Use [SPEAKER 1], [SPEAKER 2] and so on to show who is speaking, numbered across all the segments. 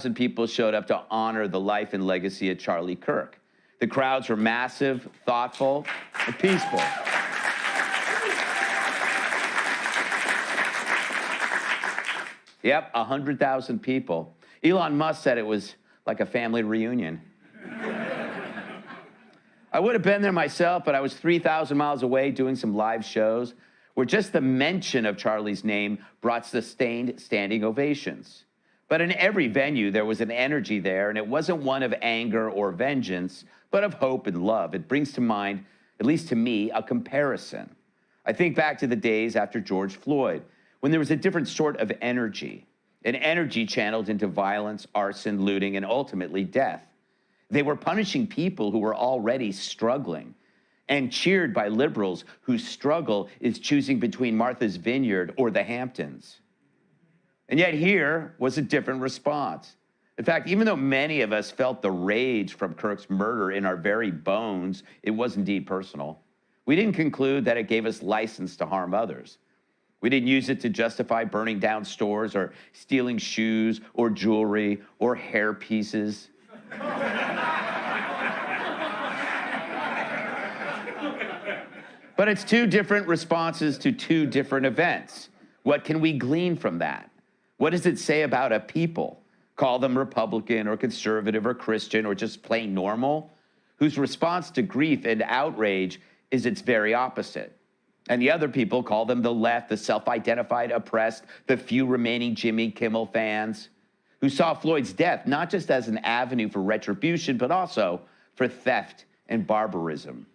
[SPEAKER 1] People showed up to honor the life and legacy of Charlie Kirk. The crowds were massive, thoughtful, and peaceful. Yep, 100,000 people. Elon Musk said it was like a family reunion. I would have been there myself, but I was 3,000 miles away doing some live shows where just the mention of Charlie's name brought sustained standing ovations. But in every venue, there was an energy there, and it wasn't one of anger or vengeance, but of hope and love. It brings to mind, at least to me, a comparison. I think back to the days after George Floyd, when there was a different sort of energy, an energy channeled into violence, arson, looting, and ultimately death. They were punishing people who were already struggling and cheered by liberals whose struggle is choosing between Martha's Vineyard or the Hamptons. And yet here was a different response. In fact, even though many of us felt the rage from Kirk's murder in our very bones, it was indeed personal. We didn't conclude that it gave us license to harm others. We didn't use it to justify burning down stores or stealing shoes or jewelry or hair pieces. But it's two different responses to two different events. What can we glean from that? What does it say about a people, call them Republican or conservative or Christian or just plain normal, whose response to grief and outrage is its very opposite? And the other people, call them the left, the self-identified oppressed, the few remaining Jimmy Kimmel fans, who saw Floyd's death not just as an avenue for retribution, but also for theft and barbarism.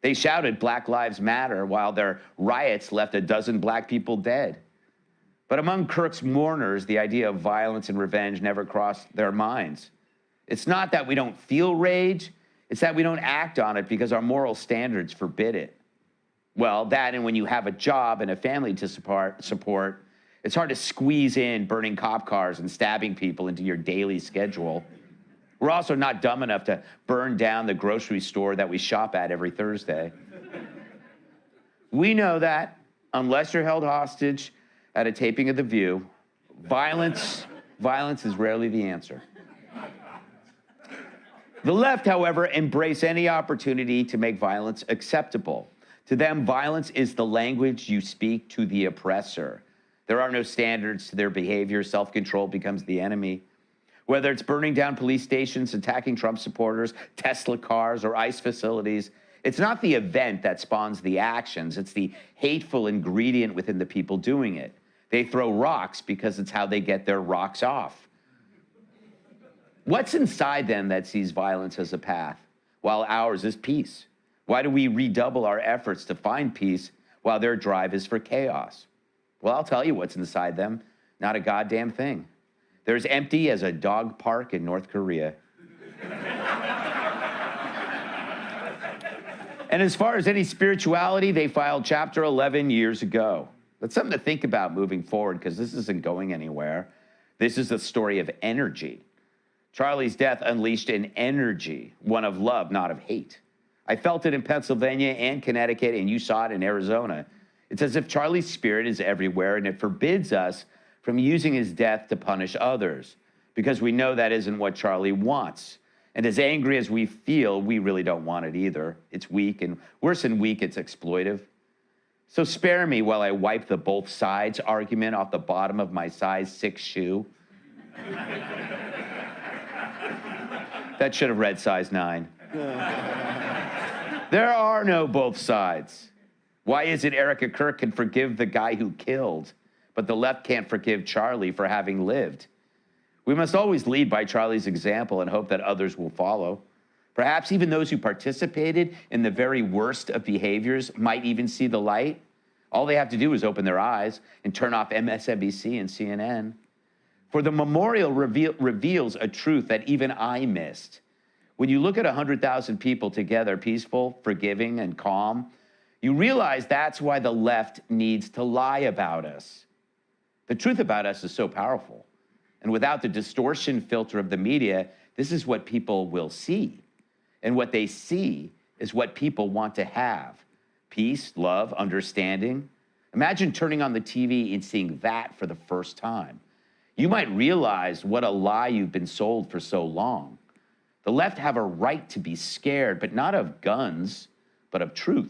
[SPEAKER 1] They shouted Black Lives Matter while their riots left a dozen black people dead. But among Kirk's mourners, the idea of violence and revenge never crossed their minds. It's not that we don't feel rage, it's that we don't act on it because our moral standards forbid it. Well, that and when you have a job and a family to support, it's hard to squeeze in burning cop cars and stabbing people into your daily schedule. We're also not dumb enough to burn down the grocery store that we shop at every Thursday. We know that unless you're held hostage at a taping of The View, violence is rarely the answer. The left, however, embrace any opportunity to make violence acceptable. To them, violence is the language you speak to the oppressor. There are no standards to their behavior. Self-control becomes the enemy. Whether it's burning down police stations, attacking Trump supporters, Tesla cars, or ICE facilities, it's not the event that spawns the actions. It's the hateful ingredient within the people doing it. They throw rocks because it's how they get their rocks off. What's inside them that sees violence as a path, while ours is peace? Why do we redouble our efforts to find peace while their drive is for chaos? Well, I'll tell you what's inside them. Not a goddamn thing. They're as empty as a dog park in North Korea. And as far as any spirituality, they filed Chapter 11 years ago. That's something to think about moving forward because this isn't going anywhere. This is a story of energy. Charlie's death unleashed an energy, one of love, not of hate. I felt it in Pennsylvania and Connecticut, and you saw it in Arizona. It's as if Charlie's spirit is everywhere, and it forbids us from using his death to punish others, because we know that isn't what Charlie wants. And as angry as we feel, we really don't want it either. It's weak, and worse than weak, it's exploitive. So spare me while I wipe the both sides argument off the bottom of my size 6 shoe. That should have read size 9. There are no both sides. Why is it Erica Kirk can forgive the guy who killed, but the left can't forgive Charlie for having lived? We must always lead by Charlie's example and hope that others will follow. Perhaps even those who participated in the very worst of behaviors might even see the light. All they have to do is open their eyes and turn off MSNBC and CNN. For the memorial reveals a truth that even I missed. When you look at 100,000 people together, peaceful, forgiving, and calm, you realize that's why the left needs to lie about us. The truth about us is so powerful. And without the distortion filter of the media, this is what people will see. And what they see is what people want to have. Peace, love, understanding. Imagine turning on the TV and seeing that for the first time. you might realize what a lie you've been sold for so long. The left have a right to be scared, but not of guns, but of truth.